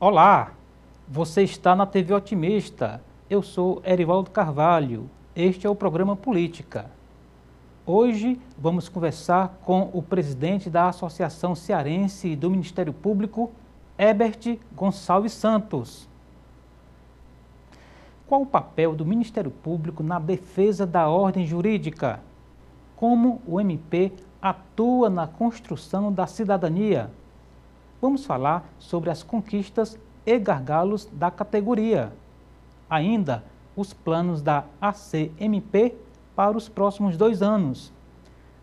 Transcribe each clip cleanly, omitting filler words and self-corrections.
Olá, você está na TV Otimista. Eu sou Erivaldo Carvalho. Este é o programa Política. Hoje vamos conversar com o presidente da Associação Cearense do Ministério Público, Herbert Gonçalves Santos. Qual o papel do Ministério Público na defesa da ordem jurídica? Como o MP atua na construção da cidadania? Vamos falar sobre as conquistas e gargalos da categoria. Ainda, os planos da ACMP para os próximos 2 anos.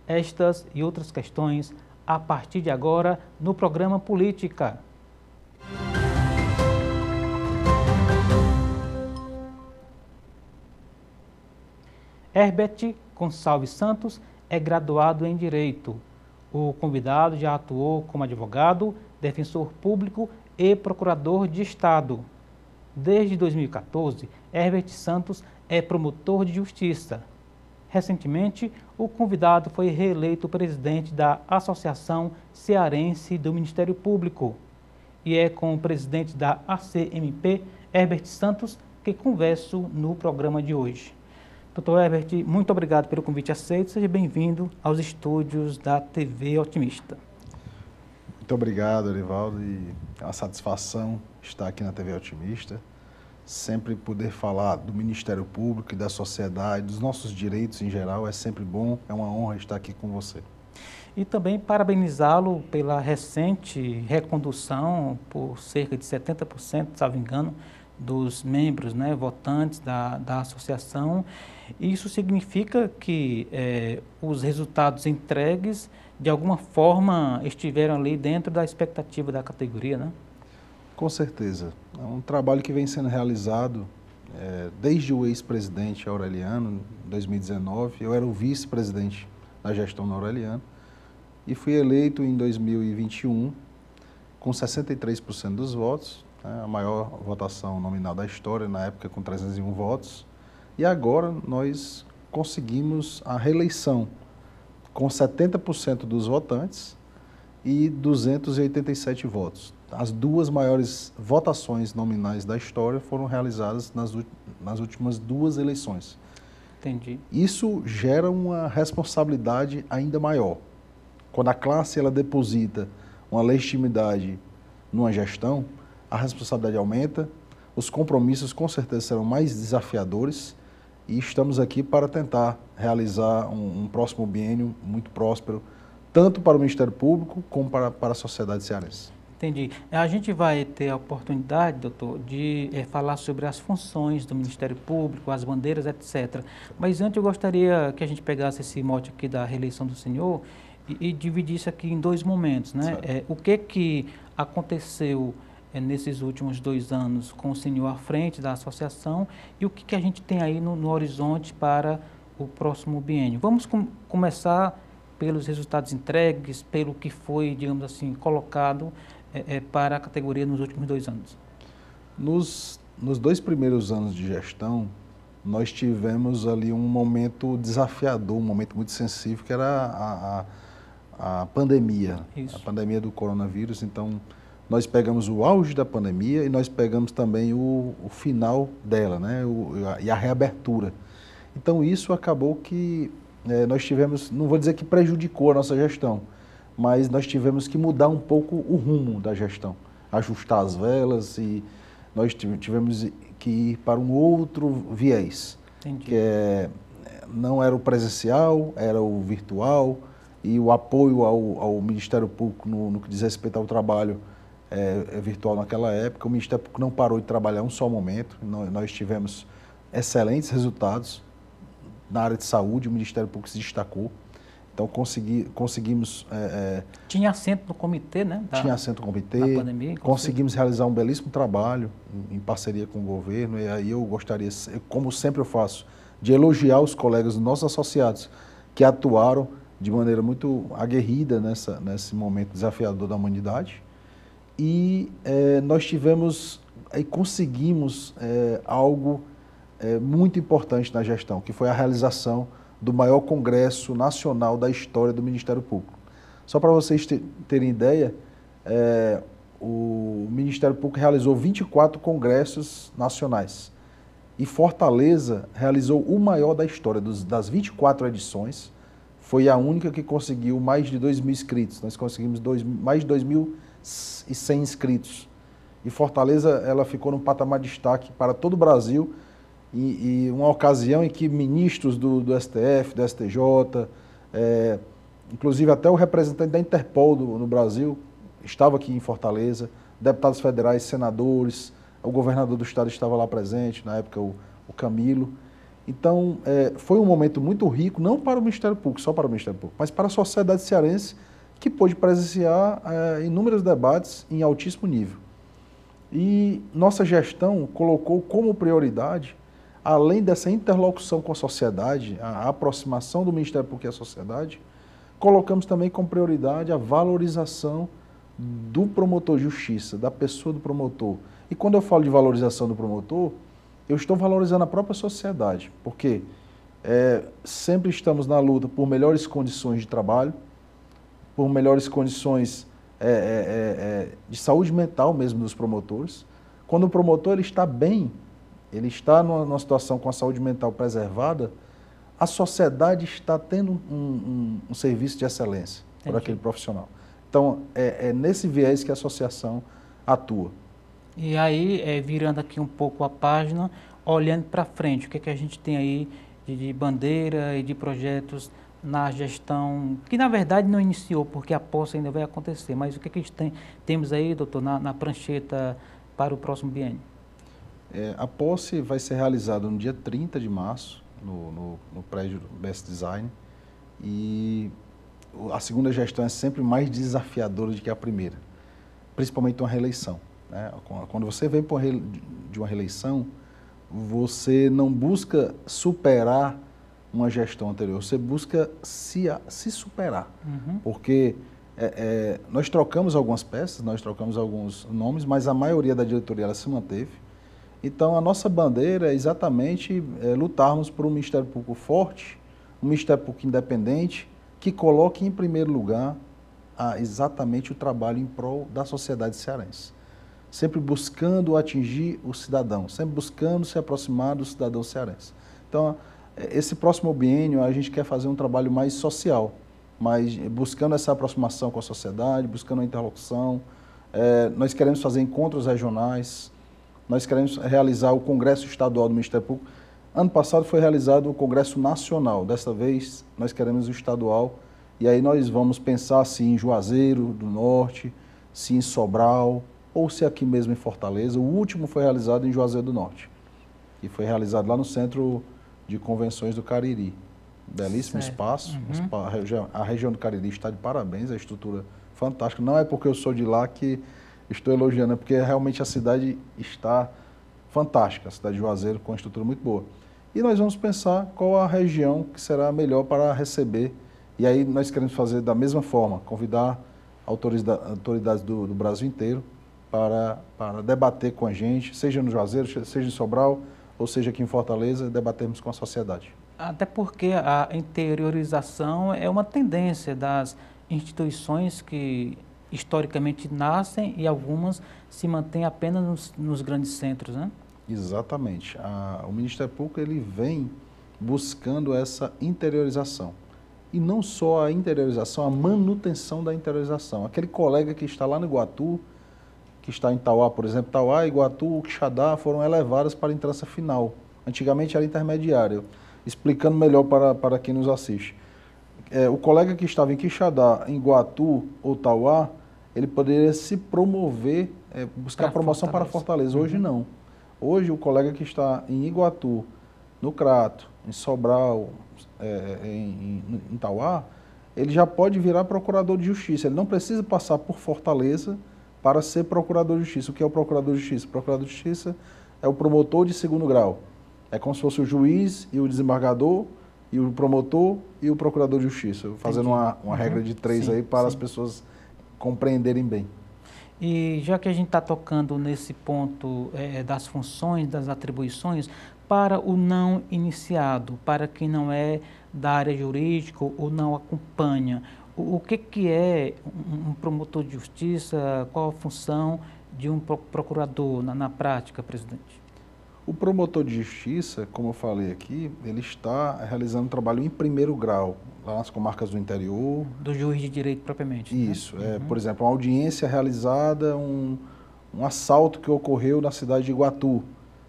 Estas e outras questões a partir de agora no programa Política. Herbert Gonçalves Santos é graduado em Direito. O convidado já atuou como advogado, defensor público e procurador de Estado. Desde 2014, Herbert Santos é promotor de justiça. Recentemente, o convidado foi reeleito presidente da Associação Cearense do Ministério Público. E é com o presidente da ACMP, Herbert Santos, que converso no programa de hoje. Doutor Herbert, muito obrigado pelo convite aceito. Seja bem-vindo aos estúdios da TV Otimista. Muito obrigado, Erivaldo, e é uma satisfação estar aqui na TV Otimista. Sempre poder falar do Ministério Público e da sociedade, dos nossos direitos em geral, é sempre bom, é uma honra estar aqui com você. E também parabenizá-lo pela recente recondução por cerca de 70%, salvo engano, dos membros, votantes da associação. Isso significa que os resultados entregues, de alguma forma, estiveram ali dentro da expectativa da categoria, né? Com certeza. É um trabalho que vem sendo realizado desde o ex-presidente Aureliano, em 2019. Eu era o vice-presidente da gestão do Aureliano e fui eleito em 2021 com 63% dos votos, a maior votação nominal da história, na época com 301 votos. E agora nós conseguimos a reeleição com 70% dos votantes e 287 votos. As 2 maiores votações nominais da história foram realizadas nas últimas 2 eleições. Entendi. Isso gera uma responsabilidade ainda maior. Quando a classe ela deposita uma legitimidade numa gestão, a responsabilidade aumenta, os compromissos com certeza serão mais desafiadores e estamos aqui para tentar realizar um próximo biênio muito próspero, tanto para o Ministério Público como para a sociedade cearense. Entendi. A gente vai ter a oportunidade, doutor, de falar sobre as funções do Ministério Público, as bandeiras, etc. Mas antes eu gostaria que a gente pegasse esse mote aqui da reeleição do senhor e dividisse aqui em 2 momentos, né? O que aconteceu nesses últimos 2 anos com o senhor à frente da associação e o que a gente tem aí no horizonte para o próximo biênio. Vamos começar pelos resultados entregues, pelo que foi, digamos assim, colocado para a categoria nos últimos 2 anos. Nos 2 primeiros anos de gestão, nós tivemos ali um momento desafiador, um momento muito sensível, que era a pandemia, Isso. A pandemia do coronavírus. Então, nós pegamos o auge da pandemia e nós pegamos também o final dela, e a reabertura. Então, isso acabou que nós tivemos, não vou dizer que prejudicou a nossa gestão, mas nós tivemos que mudar um pouco o rumo da gestão, ajustar as velas e nós tivemos que ir para um outro viés. Entendi. Que não era o presencial, era o virtual, e o apoio ao Ministério Público no que diz respeito ao trabalho virtual naquela época. O Ministério Público não parou de trabalhar um só momento, nós tivemos excelentes resultados na área de saúde, o Ministério Público se destacou. Então, conseguimos... Tinha assento no comitê, né? Tinha assento no comitê. Na pandemia, conseguimos realizar um belíssimo trabalho em parceria com o governo. E aí eu gostaria, como sempre eu faço, de elogiar os colegas, os nossos associados, que atuaram de maneira muito aguerrida nesse momento desafiador da humanidade. E nós tivemos e conseguimos algo muito importante na gestão, que foi a realização do maior congresso nacional da história do Ministério Público. Só para vocês terem ideia, o Ministério Público realizou 24 congressos nacionais. E Fortaleza realizou o maior da história. Das 24 edições, foi a única que conseguiu mais de 2.000 inscritos. Nós conseguimos mais de 2.100 inscritos. E Fortaleza, ela ficou num patamar de destaque para todo o Brasil, e uma ocasião em que ministros do STF, do STJ, inclusive até o representante da Interpol no Brasil, estava aqui em Fortaleza, deputados federais, senadores, o governador do estado estava lá presente, na época o Camilo. Então, foi um momento muito rico, não para o Ministério Público, só para o Ministério Público, mas para a sociedade cearense, que pôde presenciar inúmeros debates em altíssimo nível. E nossa gestão colocou como prioridade, além dessa interlocução com a sociedade, a aproximação do Ministério Público à sociedade, colocamos também como prioridade a valorização do promotor de justiça, da pessoa do promotor. E quando eu falo de valorização do promotor, eu estou valorizando a própria sociedade, porque sempre estamos na luta por melhores condições de trabalho, por melhores condições de saúde mental mesmo dos promotores. Quando o promotor ele está bem, ele está numa situação com a saúde mental preservada, a sociedade está tendo um serviço de excelência por aquele profissional. Então, é nesse viés que a associação atua. E aí, virando aqui um pouco a página, olhando para frente, o que é que a gente tem aí de bandeira e de projetos na gestão, que na verdade não iniciou, porque a posse ainda vai acontecer, mas o que é que a gente temos aí, doutor, na prancheta para o próximo biênio? A posse vai ser realizada no dia 30 de março, no prédio Best Design, e a segunda gestão é sempre mais desafiadora do que a primeira, principalmente uma reeleição. Quando você vem de uma reeleição, você não busca superar uma gestão anterior, você busca se superar. Porque nós trocamos algumas peças, nós trocamos alguns nomes, mas a maioria da diretoria ela se manteve. Então, a nossa bandeira é exatamente lutarmos por um Ministério Público forte, um Ministério Público independente, que coloque em primeiro lugar exatamente o trabalho em prol da sociedade cearense. Sempre buscando atingir o cidadão, sempre buscando se aproximar do cidadão cearense. Então, esse próximo biênio a gente quer fazer um trabalho mais social, mas buscando essa aproximação com a sociedade, buscando a interlocução. Nós queremos fazer encontros regionais, nós queremos realizar o Congresso Estadual do Ministério Público. Ano passado foi realizado o Congresso Nacional, dessa vez nós queremos o estadual, e aí nós vamos pensar se em Juazeiro do Norte, se em Sobral, ou se aqui mesmo em Fortaleza. O último foi realizado em Juazeiro do Norte, e foi realizado lá no Centro de Convenções do Cariri. Belíssimo espaço, a região do Cariri está de parabéns, a estrutura fantástica. Não é porque eu sou de lá que estou elogiando, é porque realmente a cidade está fantástica, a cidade de Juazeiro com uma estrutura muito boa. E nós vamos pensar qual a região que será melhor para receber. E aí nós queremos fazer da mesma forma, convidar autoridades do Brasil inteiro para debater com a gente, seja no Juazeiro, seja em Sobral, ou seja aqui em Fortaleza, debatermos com a sociedade. Até porque a interiorização é uma tendência das instituições que historicamente nascem e algumas se mantêm apenas nos grandes centros, né? Exatamente. O Ministério Público ele vem buscando essa interiorização. E não só a interiorização, a manutenção da interiorização. Aquele colega que está lá no Iguatu, que está em Tauá, por exemplo, Tauá, Iguatu, Quixadá foram elevadas para a instância final. Antigamente era intermediário. Explicando melhor para quem nos assiste. O colega que estava em Quixadá, em Iguatu ou Tauá, ele poderia se promover, buscar promoção para Fortaleza. Hoje não. Hoje o colega que está em Iguatu, no Crato, em Sobral, em Tauá, ele já pode virar procurador de justiça. Ele não precisa passar por Fortaleza para ser procurador de justiça. O que é o procurador de justiça? O procurador de justiça é o promotor de segundo grau. É como se fosse o juiz e o desembargador, e o promotor e o procurador de justiça. Fazendo uma regra de 3 aí para as pessoas compreenderem bem. E já que a gente está tocando nesse ponto das funções, das atribuições, para o não iniciado, para quem não é da área jurídica ou não acompanha, O que é um promotor de justiça? Qual a função de um procurador na prática, presidente? O promotor de justiça, como eu falei aqui, ele está realizando um trabalho em primeiro grau, lá nas comarcas do interior. Do juiz de direito propriamente. Isso, né? por exemplo, uma audiência realizada, um assalto que ocorreu na cidade de Iguatu.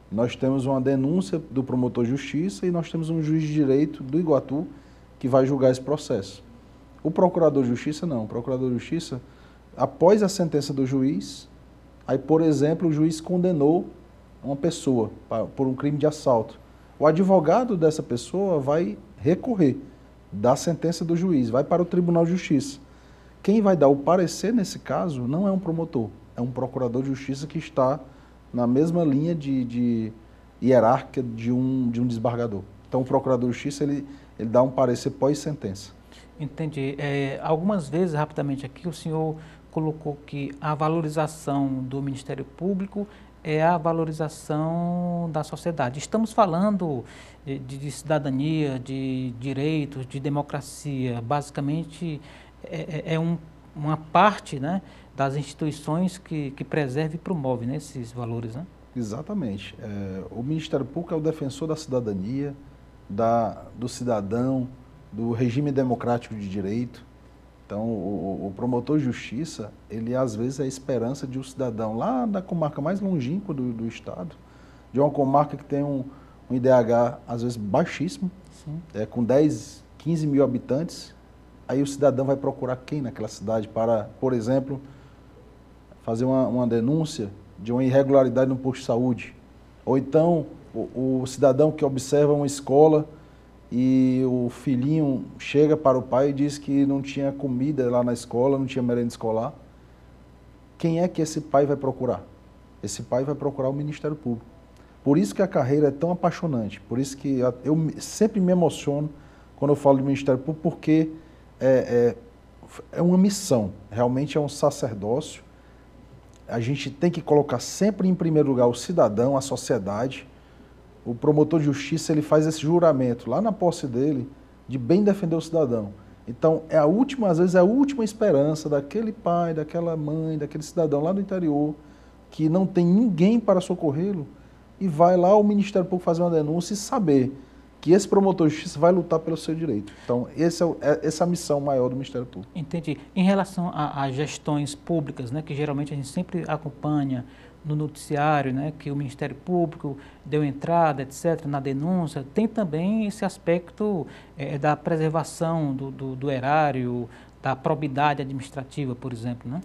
Nós temos uma denúncia do promotor de justiça e nós temos um juiz de direito do Iguatu que vai julgar esse processo. O procurador de justiça não. O procurador de justiça, após a sentença do juiz, aí, por exemplo, o juiz condenou uma pessoa por um crime de assalto. O advogado dessa pessoa vai recorrer da sentença do juiz, vai para o Tribunal de Justiça. Quem vai dar o parecer nesse caso não é um promotor, é um procurador de justiça que está na mesma linha de hierárquica de um desembargador. Então, o procurador de justiça ele dá um parecer pós-sentença. Entendi. Algumas vezes, rapidamente aqui, o senhor colocou que a valorização do Ministério Público é a valorização da sociedade. Estamos falando de cidadania, de direitos, de democracia. Basicamente, uma parte, né, das instituições que preserva e promove, né, esses valores. Né? Exatamente. O Ministério Público é o defensor da cidadania, do cidadão, do regime democrático de direito. Então, o promotor de justiça, ele às vezes é a esperança de um cidadão lá da comarca mais longínqua do estado, de uma comarca que tem um IDH às vezes baixíssimo, com 10, 15 mil habitantes. Aí o cidadão vai procurar quem naquela cidade para, por exemplo, fazer uma denúncia de uma irregularidade no posto de saúde. Ou então, o cidadão que observa uma escola e o filhinho chega para o pai e diz que não tinha comida lá na escola, não tinha merenda escolar. Quem é que esse pai vai procurar? Esse pai vai procurar o Ministério Público. Por isso que a carreira é tão apaixonante, por isso que eu sempre me emociono quando eu falo do Ministério Público, porque é uma missão, realmente é um sacerdócio. A gente tem que colocar sempre em primeiro lugar o cidadão, a sociedade. O promotor de justiça ele faz esse juramento lá na posse dele de bem defender o cidadão. Então, às vezes é a última esperança daquele pai, daquela mãe, daquele cidadão lá do interior que não tem ninguém para socorrê-lo e vai lá ao Ministério Público fazer uma denúncia e saber que esse promotor de justiça vai lutar pelo seu direito. Então, essa é a missão maior do Ministério Público. Entendi. Em relação a gestões públicas, né, que geralmente a gente sempre acompanha no noticiário, né, que o Ministério Público deu entrada, etc., na denúncia, tem também esse aspecto da preservação do erário, da probidade administrativa, por exemplo, né?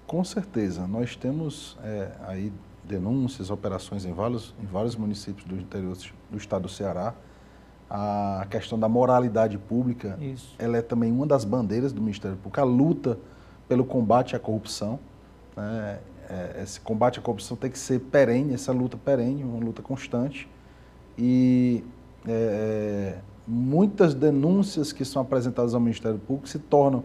Com certeza. Nós temos aí denúncias, operações em vários municípios do interior do estado do Ceará. A questão da moralidade pública, ela é também uma das bandeiras do Ministério Público, a luta pelo combate à corrupção, né? Esse combate à corrupção tem que ser perene, essa luta perene, uma luta constante. E muitas denúncias que são apresentadas ao Ministério Público se tornam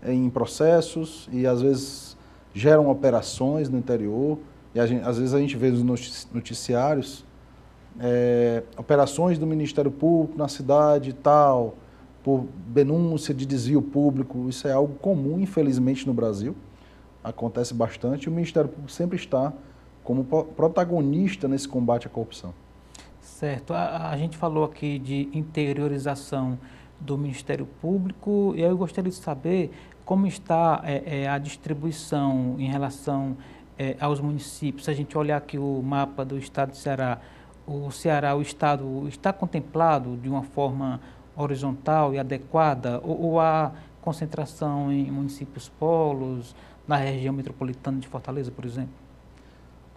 em processos e às vezes geram operações no interior. E às vezes a gente vê nos noticiários operações do Ministério Público na cidade e tal, por denúncia de desvio público. Isso é algo comum, infelizmente, no Brasil. Acontece bastante e o Ministério Público sempre está como protagonista nesse combate à corrupção. Certo. A gente falou aqui de interiorização do Ministério Público e eu gostaria de saber como está a distribuição em relação aos municípios. Se a gente olhar aqui o mapa do estado do Ceará, o estado está contemplado de uma forma horizontal e adequada ou há concentração em municípios polos, na região metropolitana de Fortaleza, por exemplo?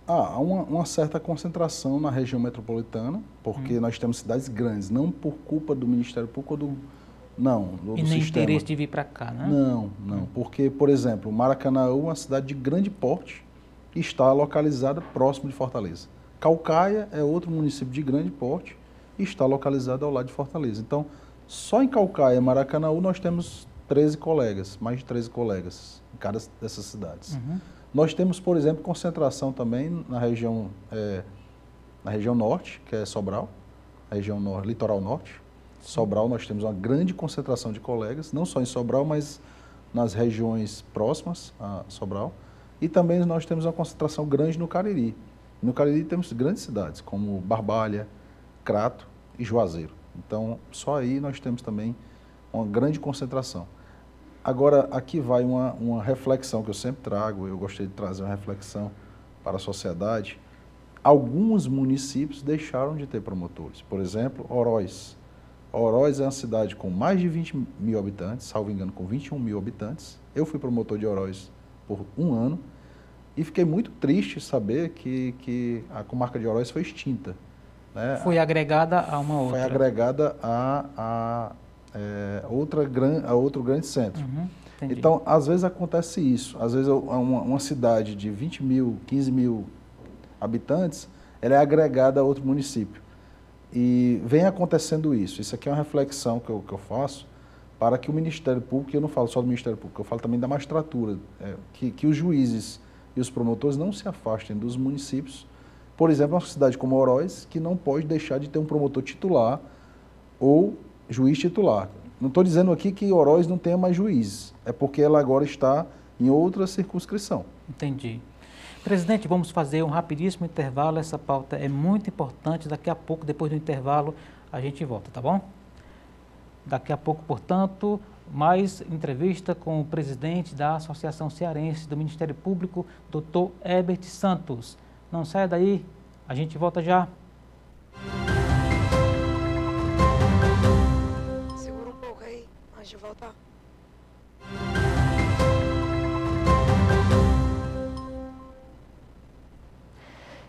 Há uma certa concentração na região metropolitana, porque nós temos cidades grandes, não por culpa do Ministério Público do e nem sistema. interesse de vir para cá, né? Não, porque, por exemplo, Maracanaú é uma cidade de grande porte e está localizada próximo de Fortaleza. Caucaia é outro município de grande porte e está localizado ao lado de Fortaleza. Então, só em Caucaia e Maracanaú nós temos 13 colegas, mais de 13 colegas em cada dessas cidades. Nós temos, por exemplo, concentração também na região norte, que é Sobral, região litoral norte. Sobral nós temos uma grande concentração de colegas, não só em Sobral, mas nas regiões próximas a Sobral, e também nós temos uma concentração grande no Cariri. No Cariri temos grandes cidades, como Barbalha, Crato e Juazeiro. Então, só aí nós temos também uma grande concentração. Agora, aqui vai uma reflexão que eu sempre trago, eu gostei de trazer uma reflexão para a sociedade. Alguns municípios deixaram de ter promotores. Por exemplo, Oroz. Oroz é uma cidade com mais de 20 mil habitantes, salvo engano, com 21 mil habitantes. Eu fui promotor de Oroz por 1 ano e fiquei muito triste saber que a comarca de Oroz foi extinta. Né? Foi agregada a uma outra. Foi agregada a outro grande centro. Então, às vezes acontece isso. Às vezes uma cidade de 20 mil, 15 mil habitantes, ela é agregada a outro município. E vem acontecendo isso. Isso aqui é uma reflexão que eu faço para que o Ministério Público, e eu não falo só do Ministério Público, eu falo também da magistratura, que os juízes e os promotores não se afastem dos municípios. Por exemplo, uma cidade como Oroz, que não pode deixar de ter um promotor titular ou juiz titular. Não estou dizendo aqui que Oroz não tenha mais juízes, é porque ela agora está em outra circunscrição. Entendi. Presidente, vamos fazer um rapidíssimo intervalo, essa pauta é muito importante, daqui a pouco, depois do intervalo, a gente volta, tá bom? Daqui a pouco, portanto, mais entrevista com o presidente da Associação Cearense do Ministério Público, Dr. Herbert Santos. Não saia daí, a gente volta já. Segura um pouco aí, antes de voltar.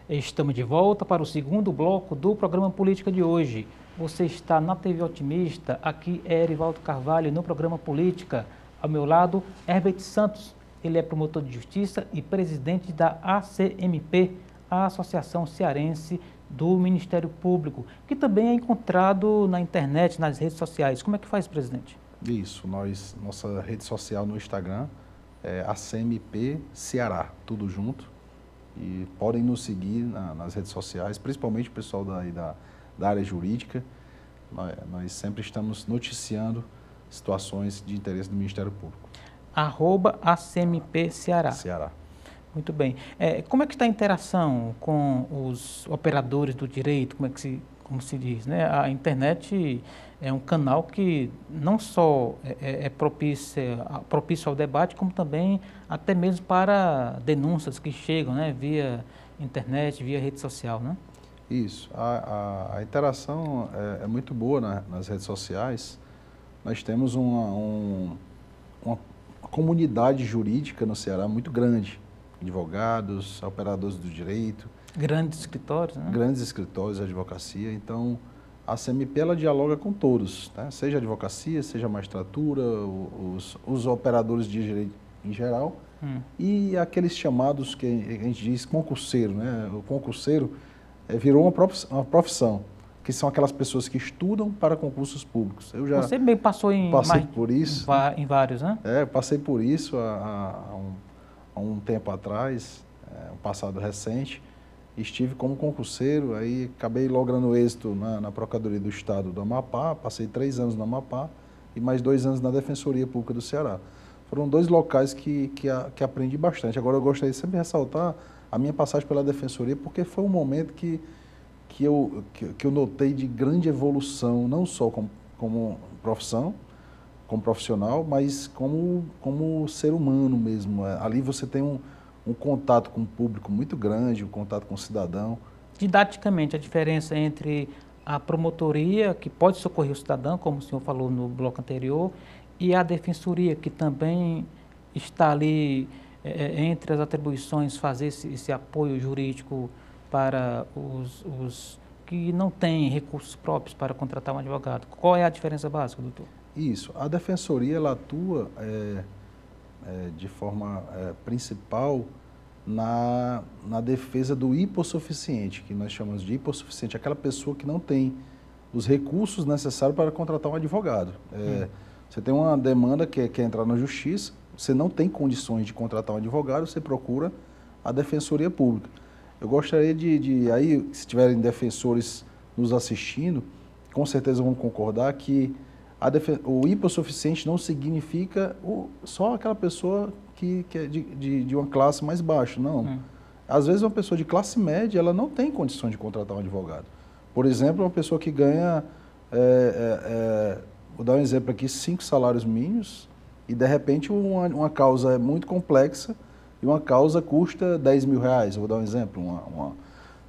Estamos de volta para o segundo bloco do programa Política de hoje. Você está na TV Otimista, aqui é Erivaldo Carvalho no programa Política. Ao meu lado, Herbert Santos, ele é promotor de justiça e presidente da ACMP, a Associação Cearense do Ministério Público, que também é encontrado na internet, nas redes sociais. Como é que faz, presidente? Isso, nossa rede social no Instagram é ACMP Ceará, tudo junto. E podem nos seguir nas redes sociais, principalmente o pessoal da área jurídica. Nós sempre estamos noticiando situações de interesse do Ministério Público. @ACMP Ceará. Ceará. Muito bem. Como é que está a interação com os operadores do direito, como se diz, né? A internet é um canal que não só é propício ao debate, como também até mesmo para denúncias que chegam, né? Via internet, via rede social, né? Isso. A interação é muito boa nas redes sociais. Nós temos uma comunidade jurídica no Ceará muito grande. Advogados, operadores do direito. Grandes escritórios, né? Grandes escritórios de advocacia. Então, a CMP ela dialoga com todos, né? Seja a advocacia, seja a magistratura, os operadores de direito em geral, e aqueles chamados que a gente diz concurseiro, né? O concurseiro virou uma profissão, que são aquelas pessoas que estudam para concursos públicos. Você bem passou por isso, em vários, né? Passei por isso há um tempo atrás, um passado recente. Estive como concurseiro, aí acabei logrando êxito na Procuradoria do Estado do Amapá, passei 3 anos no Amapá e mais 2 anos na Defensoria Pública do Ceará. Foram 2 locais que aprendi bastante. Agora eu gostaria sempre de ressaltar a minha passagem pela Defensoria, porque foi um momento que eu notei de grande evolução, não só como profissão, como profissional, mas como ser humano mesmo. Ali você tem um contato com o público muito grande, um contato com o cidadão. Didaticamente, a diferença entre a promotoria, que pode socorrer o cidadão, como o senhor falou no bloco anterior, e a defensoria, que também está ali entre as atribuições, fazer esse apoio jurídico para os que não têm recursos próprios para contratar um advogado. Qual é a diferença básica, doutor? Isso. A defensoria ela atua de forma principal na defesa do hipossuficiente, que nós chamamos de hipossuficiente, aquela pessoa que não tem os recursos necessários para contratar um advogado. Você tem uma demanda que quer entrar na justiça, você não tem condições de contratar um advogado, você procura a Defensoria Pública. Eu gostaria aí, se tiverem defensores nos assistindo, com certeza vão concordar que O hipossuficiente não significa só aquela pessoa que é de uma classe mais baixa, não. Às vezes uma pessoa de classe média, ela não tem condições de contratar um advogado. Por exemplo, uma pessoa que ganha, vou dar um exemplo aqui, 5 salários mínimos, e de repente uma causa é muito complexa e uma causa custa 10 mil reais, eu vou dar um exemplo.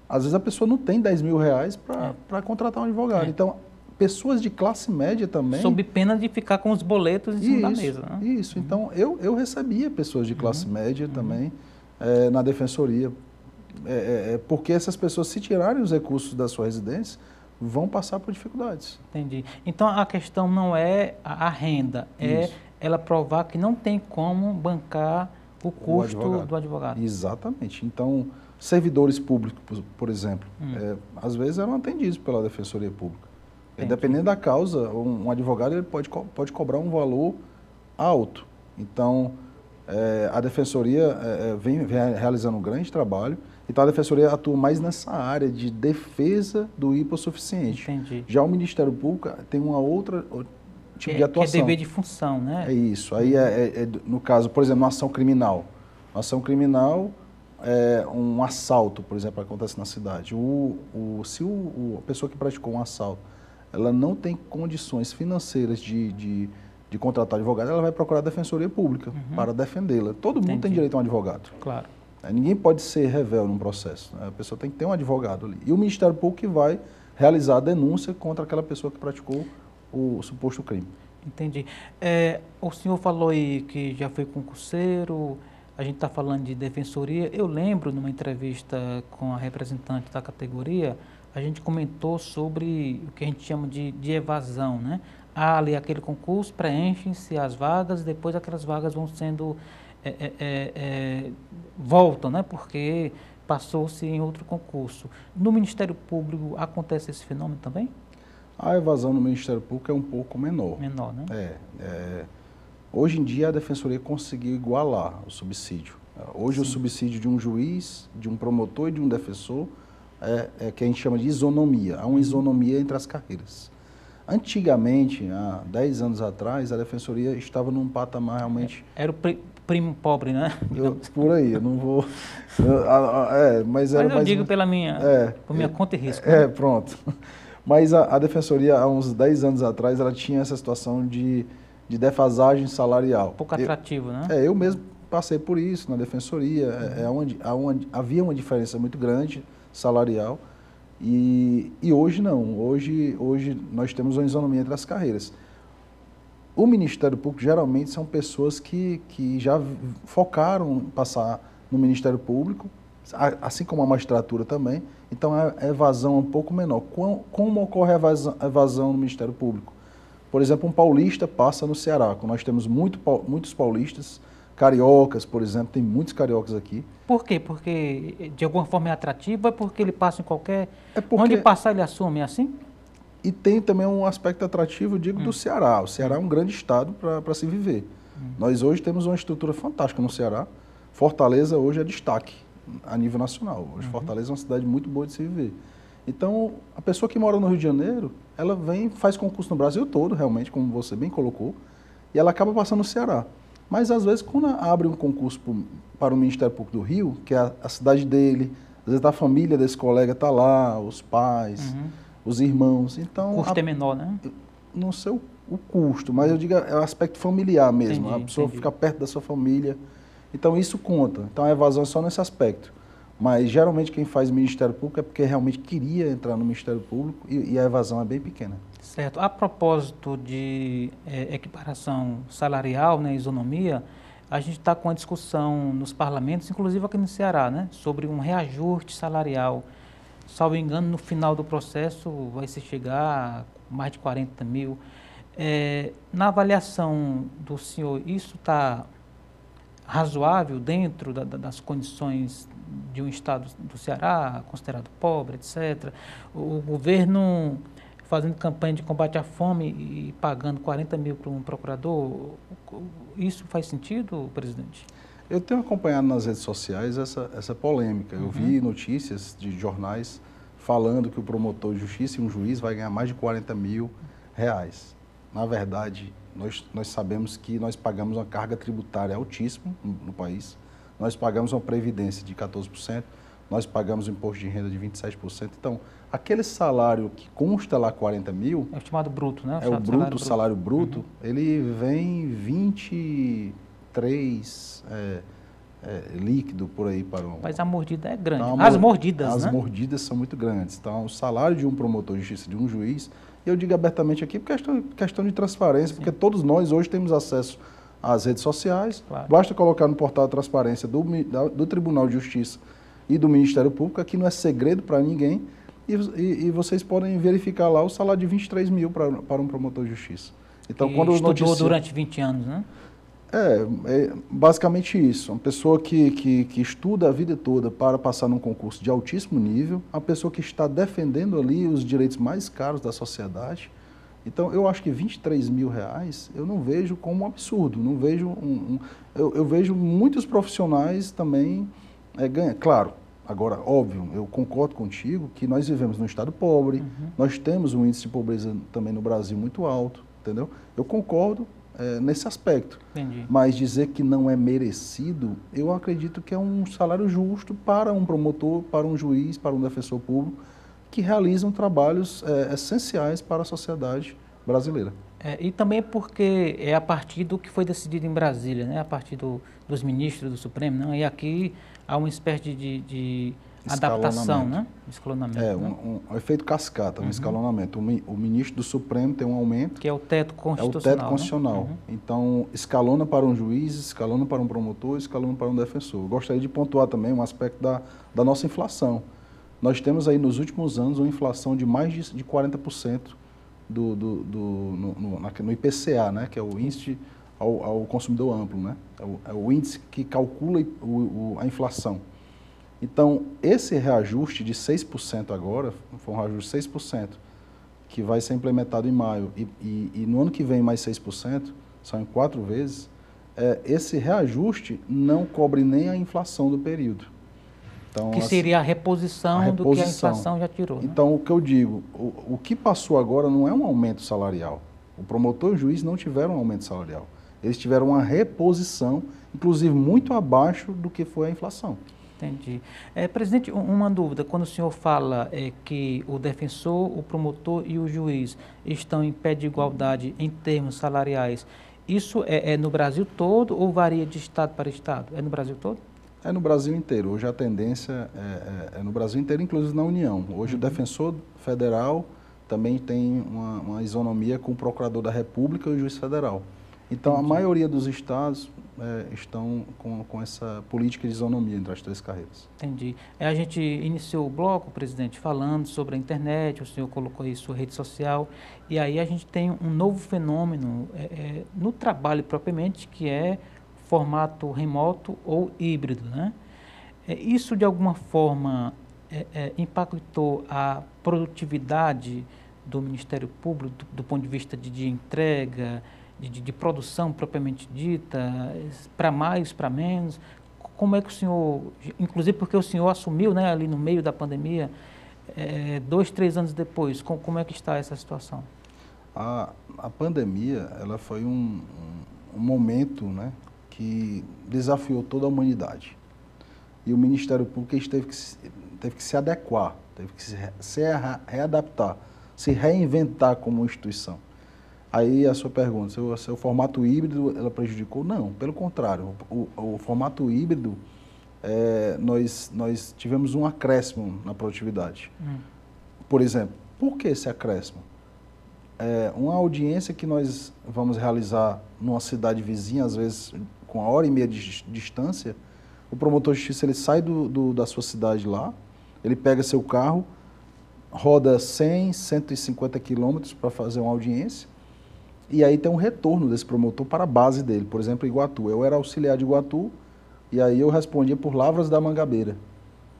Às vezes a pessoa não tem 10 mil reais para contratar um advogado. Então, pessoas de classe média também... Sob pena de ficar com os boletos em cima da mesa. Né? Isso. Então, eu recebia pessoas de classe média também na defensoria, porque essas pessoas, se tirarem os recursos da sua residência, vão passar por dificuldades. Entendi. Então, a questão não é a renda, é ela provar que não tem como bancar o custo do advogado. Exatamente. Então, servidores públicos, por exemplo, às vezes eram atendidos pela defensoria pública. Dependendo da causa, um advogado ele pode cobrar um valor alto. Então, a defensoria vem realizando um grande trabalho. Então, a defensoria atua mais nessa área de defesa do hipossuficiente. Entendi. Já o Ministério Público tem uma outra tipo de atuação. Que é dever de função, né? É isso. Aí, no caso, por exemplo, uma ação criminal. Uma ação criminal um assalto, por exemplo, acontece na cidade. Se a pessoa que praticou um assalto, ela não tem condições financeiras de contratar advogado, ela vai procurar a defensoria pública para defendê-la. Todo mundo tem direito a um advogado. Claro. Ninguém pode ser revel num processo. A pessoa tem que ter um advogado ali. E o Ministério Público que vai realizar a denúncia contra aquela pessoa que praticou o suposto crime. Entendi. O senhor falou aí que já foi concurseiro, a gente está falando de defensoria. Eu lembro, numa entrevista com a representante da categoria, a gente comentou sobre o que a gente chama de evasão, né? Há ali aquele concurso, preenchem-se as vagas, depois aquelas vagas vão sendo, voltam, né? Porque passou-se em outro concurso. No Ministério Público acontece esse fenômeno também? A evasão no Ministério Público é um pouco menor. Menor, né? Hoje em dia a Defensoria conseguiu igualar o subsídio. Hoje o subsídio de um juiz, de um promotor e de um defensor que a gente chama de isonomia. Há uma isonomia entre as carreiras. Antigamente, há 10 anos atrás, a Defensoria estava num patamar realmente... Era o primo pobre, né? Por aí, eu não vou... mas eu digo pela minha, por minha conta e risco. Pronto. Mas a Defensoria, há uns 10 anos atrás, ela tinha essa situação de defasagem salarial. Pouco atrativo, né? Eu mesmo passei por isso na Defensoria, onde havia uma diferença muito grande salarial, e hoje não. Hoje nós temos uma isonomia entre as carreiras. O Ministério Público geralmente são pessoas que já focaram em passar no Ministério Público, assim como a magistratura também, então a evasão é um pouco menor. Como ocorre a evasão no Ministério Público? Por exemplo, um paulista passa no Ceará, nós temos muitos paulistas, cariocas, por exemplo, tem muitos cariocas aqui. Por quê? Porque de alguma forma é atrativo, é porque ele passa em qualquer... Onde passar ele assume, é assim? E tem também um aspecto atrativo, eu digo, do Ceará. O Ceará é um grande estado para se viver. Nós hoje temos uma estrutura fantástica no Ceará. Fortaleza hoje é destaque a nível nacional. Hoje Fortaleza é uma cidade muito boa de se viver. Então, a pessoa que mora no Rio de Janeiro, ela vem, faz concurso no Brasil todo, realmente, como você bem colocou, e ela acaba passando no Ceará. Mas, às vezes, quando abre um concurso para o Ministério Público do Rio, que é a cidade dele, às vezes a família desse colega está lá, os pais, os irmãos. Então, o custo é menor, né? Não sei o custo, mas eu digo é o aspecto familiar mesmo. Entendi, a pessoa fica perto da sua família. Então, isso conta. Então, a evasão é só nesse aspecto. Mas, geralmente, quem faz Ministério Público é porque realmente queria entrar no Ministério Público e a evasão é bem pequena. Certo. A propósito de equiparação salarial, né, isonomia, a gente está com uma discussão nos parlamentos, inclusive aqui no Ceará, né, sobre um reajuste salarial. Salvo engano, no final do processo vai se chegar a mais de 40 mil. Na avaliação do senhor, isso está razoável dentro das condições de um estado do Ceará, considerado pobre, etc. O governo fazendo campanha de combate à fome e pagando 40 mil para um procurador, isso faz sentido, presidente? Eu tenho acompanhado nas redes sociais essa polêmica. Eu vi notícias de jornais falando que o promotor de justiça e um juiz vai ganhar mais de 40 mil reais. na verdade, nós sabemos que nós pagamos uma carga tributária altíssima no país, nós pagamos uma previdência de 14%, nós pagamos um imposto de renda de 27%. Então, aquele salário que consta lá 40 mil... É o chamado bruto, né? É o bruto, o salário bruto, ele vem 23 líquido por aí para o... Mas a mordida é grande. Então, as mordidas, As né? mordidas são muito grandes. Então, o salário de um promotor de justiça, de um juiz, eu digo abertamente aqui por questão de transparência, porque todos nós hoje temos acesso às redes sociais, Claro. Basta colocar no portal de transparência do Tribunal de Justiça e do Ministério Público, aqui não é segredo para ninguém, e vocês podem verificar lá o salário de 23 mil para um promotor de justiça. Então, quando estudou durante 20 anos, né? É basicamente isso. Uma pessoa que estuda a vida toda para passar num concurso de altíssimo nível, uma pessoa que está defendendo ali os direitos mais caros da sociedade. Então, eu acho que 23 mil reais eu não vejo como um absurdo. Não vejo eu vejo muitos profissionais também ganhando. Claro, agora, óbvio, eu concordo contigo que nós vivemos num estado pobre, nós temos um índice de pobreza também no Brasil muito alto, entendeu? Eu concordo nesse aspecto. Entendi. Mas dizer que não é merecido, eu acredito que é um salário justo para um promotor, para um juiz, para um defensor público, que realizam trabalhos essenciais para a sociedade brasileira. E também porque é a partir do que foi decidido em Brasília, né? A partir dos ministros do Supremo, né? E aqui há uma espécie de adaptação, né? Escalonamento. Um efeito cascata, um escalonamento. O ministro do Supremo tem um aumento. Que é o teto constitucional. É o teto constitucional. Né? Então, escalona para um juiz, escalona para um promotor, escalona para um defensor. Eu gostaria de pontuar também um aspecto da nossa inflação. Nós temos aí nos últimos anos uma inflação de mais de 40% no IPCA, né? Que é o índice ao consumidor amplo, né? É o índice que calcula a inflação. Então, esse reajuste de 6% agora, foi um reajuste de 6%, que vai ser implementado em maio, e no ano que vem mais 6%, são em 4 vezes, esse reajuste não cobre nem a inflação do período. Então, que seria a reposição do que a inflação já tirou. Né? Então, o que eu digo, o que passou agora não é um aumento salarial. O promotor e o juiz não tiveram um aumento salarial. Eles tiveram uma reposição, inclusive muito abaixo do que foi a inflação. Entendi. Presidente, uma dúvida. Quando o senhor fala que o defensor, o promotor e o juiz estão em pé de igualdade em termos salariais, isso é no Brasil todo ou varia de estado para estado? É no Brasil todo? É no Brasil inteiro. Hoje a tendência é no Brasil inteiro, inclusive na União. Hoje o defensor federal também tem uma isonomia com o procurador da República e o juiz federal. Então, a maioria dos estados estão com essa política de isonomia entre as 3 carreiras. Entendi. A gente iniciou o bloco, presidente, falando sobre a internet, o senhor colocou aí sua rede social, e aí a gente tem um novo fenômeno no trabalho propriamente, que é formato remoto ou híbrido, né? Isso, de alguma forma, impactou a produtividade do Ministério Público do ponto de vista de entrega, de produção propriamente dita, para mais, para menos? Como é que o senhor, inclusive porque o senhor assumiu, né, ali no meio da pandemia, 2, 3 anos depois, como é que está essa situação? A pandemia, ela foi um momento, né, que desafiou toda a humanidade. E o Ministério Público teve que se adequar, teve que se readaptar, se reinventar como instituição. Aí a sua pergunta, se o formato híbrido ela prejudicou? Não, pelo contrário. O formato híbrido, nós tivemos um acréscimo na produtividade. Por exemplo, por que esse acréscimo? Uma audiência que nós vamos realizar numa cidade vizinha, às vezes com 1h30 de distância, o promotor de justiça ele sai da sua cidade lá, ele pega seu carro, roda 100, 150 quilômetros para fazer uma audiência, e aí tem um retorno desse promotor para a base dele, por exemplo, Iguatu. Eu era auxiliar de Iguatu, e aí eu respondia por Lavras da Mangabeira.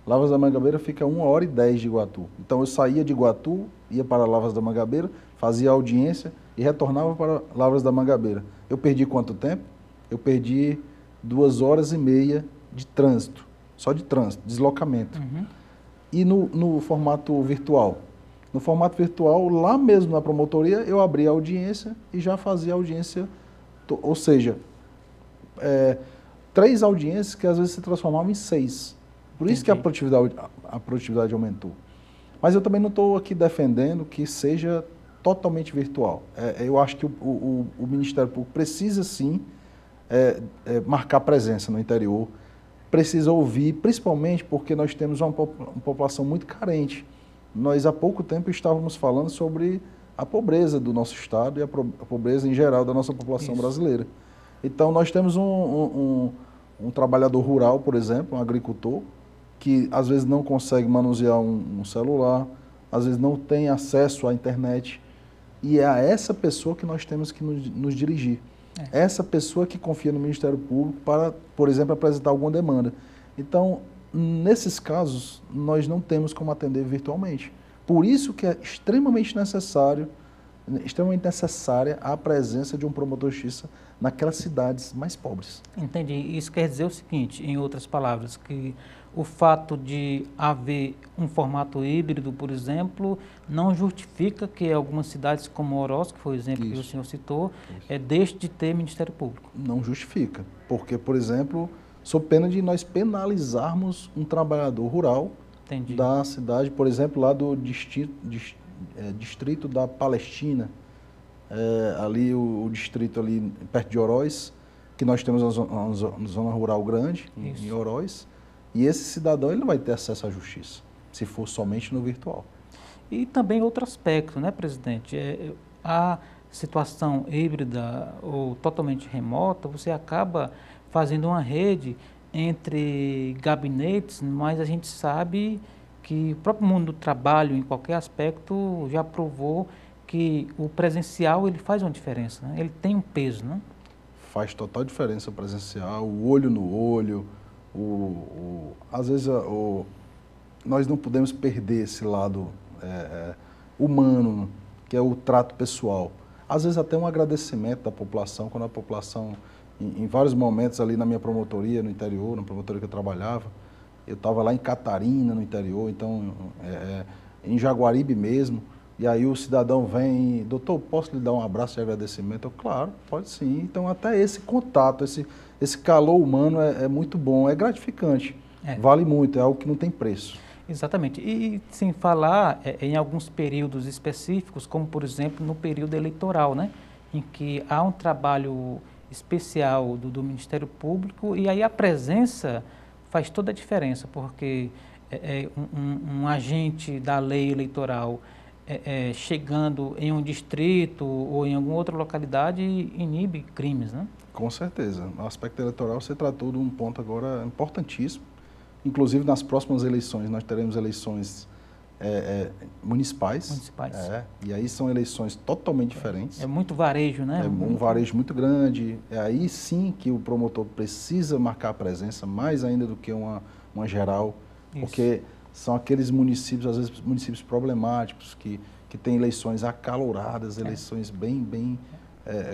Lavras da Mangabeira fica 1h10 de Iguatu. Então eu saía de Iguatu, ia para Lavras da Mangabeira, fazia audiência e retornava para Lavras da Mangabeira. Eu perdi quanto tempo? Eu perdi 2h30 de trânsito, só de trânsito, deslocamento. E no formato virtual? No formato virtual, lá mesmo na promotoria, eu abria a audiência e já fazia a audiência, ou seja, 3 audiências que às vezes se transformavam em 6. Por isso que a produtividade aumentou. Mas eu também não estou aqui defendendo que seja totalmente virtual. Eu acho que o Ministério Público precisa sim marcar presença no interior, precisa ouvir, principalmente porque nós temos uma população muito carente. Nós há pouco tempo estávamos falando sobre a pobreza do nosso estado e a pobreza em geral da nossa população brasileira. Então nós temos um trabalhador rural, por exemplo, um agricultor, que às vezes não consegue manusear um celular, às vezes não tem acesso à internet, e é a essa pessoa que nós temos que nos dirigir. Essa pessoa que confia no Ministério Público para, por exemplo, apresentar alguma demanda. Então, nesses casos, nós não temos como atender virtualmente. Por isso que é extremamente necessária a presença de um promotor de justiça naquelas cidades mais pobres. Entendi. Isso quer dizer o seguinte, em outras palavras, que o fato de haver um formato híbrido, por exemplo, não justifica que algumas cidades como Oroz, que foi o exemplo que o senhor citou, deixe de ter Ministério Público. Não justifica, porque, por exemplo, sob pena de nós penalizarmos um trabalhador rural da cidade, por exemplo, lá do distrito da Palestina, ali o distrito ali perto de Oroz, que nós temos uma zona rural grande, em Oroz, e esse cidadão ele não vai ter acesso à justiça, se for somente no virtual. E também outro aspecto, né, presidente? A situação híbrida ou totalmente remota, você acaba fazendo uma rede entre gabinetes, mas a gente sabe que o próprio mundo do trabalho, em qualquer aspecto, já provou que o presencial ele faz uma diferença, né? Ele tem um peso, né? Faz total diferença o presencial, o olho no olho, às vezes nós não podemos perder esse lado humano, que é o trato pessoal. Às vezes até um agradecimento da população, quando a população, em vários momentos ali na minha promotoria, no interior, na promotoria que eu trabalhava, eu estava lá em Catarina, no interior, então em Jaguaribe mesmo, e aí o cidadão vem, doutor, posso lhe dar um abraço de agradecimento? Eu, claro, pode sim. Então até esse contato, esse calor humano é muito bom, é gratificante, vale muito, é algo que não tem preço. Exatamente. E sem falar em alguns períodos específicos, como por exemplo no período eleitoral, né? Em que há um trabalho especial do Ministério Público e aí a presença faz toda a diferença, porque um agente da lei eleitoral chegando em um distrito ou em alguma outra localidade inibe crimes, né? Com certeza. No aspecto eleitoral você tratou de um ponto agora importantíssimo. Inclusive nas próximas eleições nós teremos eleições municipais. E aí são eleições totalmente diferentes. É muito varejo, né? É um varejo muito grande. É aí sim que o promotor precisa marcar a presença, mais ainda do que uma geral, porque são aqueles municípios, às vezes municípios problemáticos, que têm eleições acaloradas, eleições bem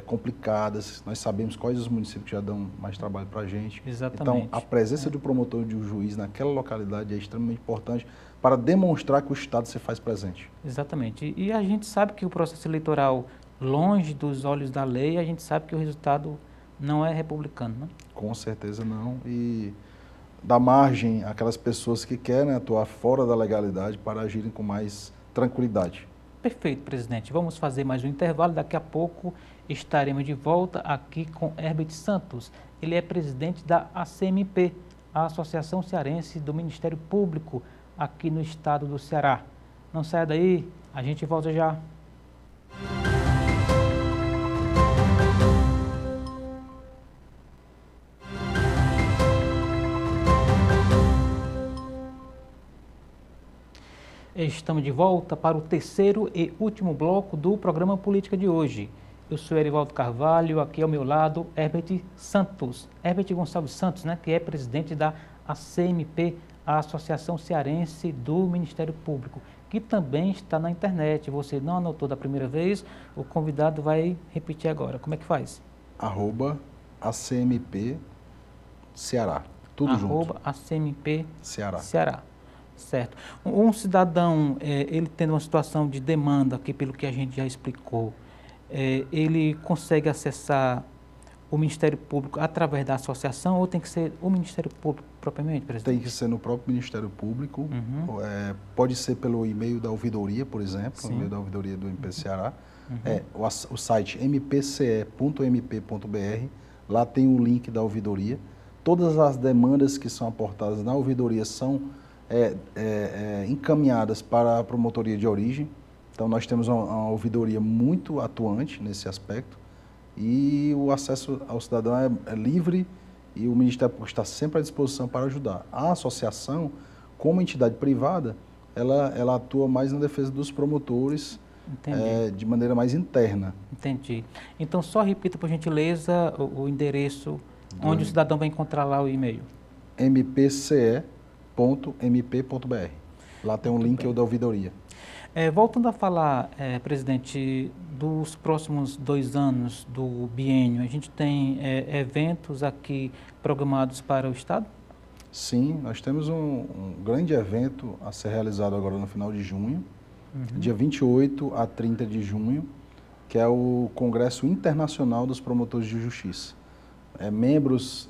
complicadas. Nós sabemos quais os municípios que já dão mais trabalho para a gente. Exatamente. Então, a presença do promotor e de um juiz naquela localidade é extremamente importante para demonstrar que o Estado se faz presente. Exatamente. E a gente sabe que o processo eleitoral, longe dos olhos da lei, a gente sabe que o resultado não é republicano, né? Com certeza não. E dá margem àquelas pessoas que querem atuar fora da legalidade para agirem com mais tranquilidade. Perfeito, presidente. Vamos fazer mais um intervalo. Daqui a pouco estaremos de volta aqui com Herbert Santos. Ele é presidente da ACMP, a Associação Cearense do Ministério Público, aqui no estado do Ceará. Não saia daí, a gente volta já. Estamos de volta para o terceiro e último bloco do programa Política de hoje. Eu sou Erivaldo Carvalho, aqui ao meu lado, Herbert Santos. Herbert Gonçalves Santos, né, que é presidente da ACMP, a Associação Cearense do Ministério Público, que também está na internet. Você não anotou da primeira vez, o convidado vai repetir agora. Como é que faz? @ACMP Ceará. Tudo junto. @ACMP Ceará. Ceará. Certo. Um cidadão, ele tendo uma situação de demanda, aqui pelo que a gente já explicou, ele consegue acessar o Ministério Público através da associação ou tem que ser o Ministério Público propriamente, presidente? Tem que ser no próprio Ministério Público, pode ser pelo e-mail da ouvidoria, por exemplo, o e-mail da ouvidoria do MP Ceará, o site mpce.mp.br, lá tem o link da ouvidoria. Todas as demandas que são aportadas na ouvidoria são encaminhadas para a promotoria de origem. Então, nós temos uma ouvidoria muito atuante nesse aspecto e o acesso ao cidadão é livre e o Ministério Público está sempre à disposição para ajudar. A associação, como entidade privada, ela atua mais na defesa dos promotores de maneira mais interna. Entendi. Então, só repita, por gentileza, o endereço onde o cidadão vai encontrar lá o e-mail. mpce.mp.br. Lá tem um link da ouvidoria. Voltando a falar, presidente, dos próximos 2 anos do biênio, a gente tem eventos aqui programados para o Estado? Sim, nós temos um grande evento a ser realizado agora no final de junho, dia 28 a 30 de junho, que é o Congresso Internacional dos Promotores de Justiça. Membros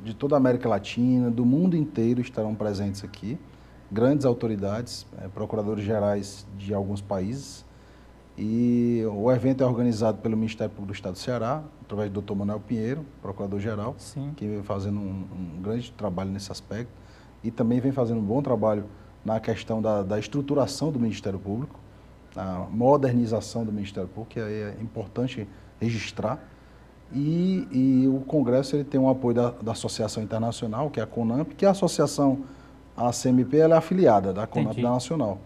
de toda a América Latina, do mundo inteiro estarão presentes aqui. Grandes autoridades, procuradores gerais de alguns países. E o evento é organizado pelo Ministério Público do Estado do Ceará, através do Dr. Manuel Pinheiro, procurador-geral, que vem fazendo um grande trabalho nesse aspecto. E também vem fazendo um bom trabalho na questão da estruturação do Ministério Público, a modernização do Ministério Público, que é importante registrar. E o Congresso ele tem um apoio da Associação Internacional, que é a CONAMP, que é a associação, a CMP, ela é afiliada da CONAMP da Nacional.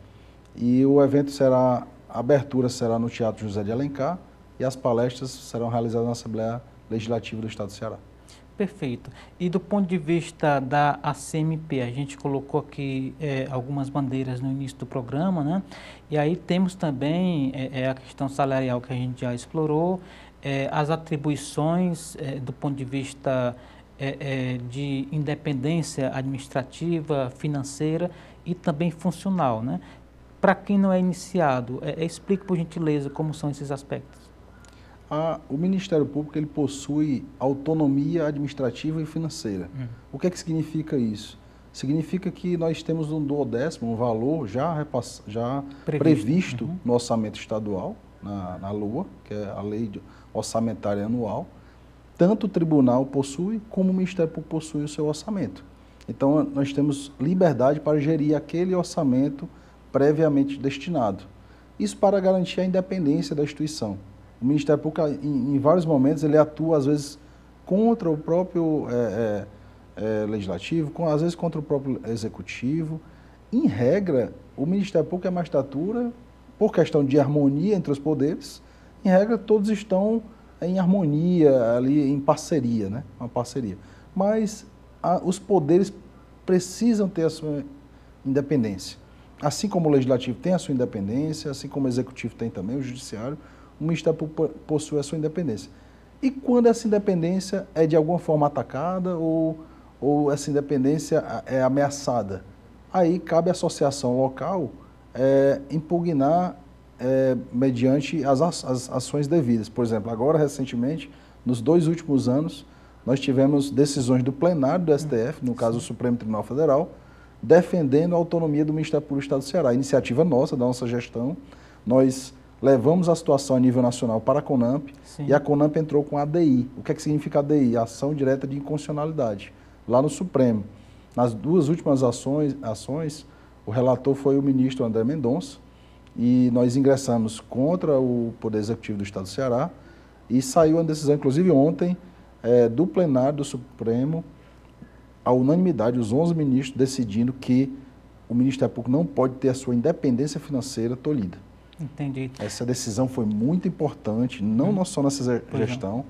E o evento a abertura será no Teatro José de Alencar e as palestras serão realizadas na Assembleia Legislativa do Estado do Ceará. Perfeito. E do ponto de vista da ACMP, a gente colocou aqui algumas bandeiras no início do programa, né? E aí temos também a questão salarial que a gente já explorou, as atribuições do ponto de vista de independência administrativa, financeira e também funcional, né? Para quem não é iniciado, explique por gentileza como são esses aspectos. O Ministério Público ele possui autonomia administrativa e financeira. O que é que significa isso? Significa que nós temos um duodécimo, um valor já previsto no orçamento estadual, na LOA, que é a Lei Orçamentária Anual. Tanto o tribunal possui, como o Ministério Público possui o seu orçamento. Então, nós temos liberdade para gerir aquele orçamento previamente destinado. Isso para garantir a independência da instituição. O Ministério Público, em vários momentos, ele atua, às vezes, contra o próprio Legislativo, às vezes contra o próprio Executivo. Em regra, o Ministério Público e a magistratura, por questão de harmonia entre os poderes, em regra, todos estão em harmonia, ali em parceria, né? Uma parceria. Mas os poderes precisam ter a sua independência. Assim como o Legislativo tem a sua independência, assim como o Executivo tem também, o Judiciário, o Ministério Público possui a sua independência. E quando essa independência é de alguma forma atacada ou essa independência é ameaçada, aí cabe à associação local impugnar mediante as ações devidas. Por exemplo, agora, recentemente, nos 2 últimos anos, nós tivemos decisões do plenário do STF, no caso o Supremo Tribunal Federal, defendendo a autonomia do Ministério Público do Estado do Ceará. Iniciativa nossa, da nossa gestão, nós levamos a situação a nível nacional para a CONAMP e a CONAMP entrou com a ADI. O que é que significa ADI? Ação Direta de Inconstitucionalidade, lá no Supremo. Nas 2 últimas ações, o relator foi o ministro André Mendonça e nós ingressamos contra o Poder Executivo do Estado do Ceará e saiu uma decisão, inclusive ontem, do plenário do Supremo, a unanimidade, os 11 ministros decidindo que o Ministério Público não pode ter a sua independência financeira tolhida. Entendi. Essa decisão foi muito importante, não só nessa gestão,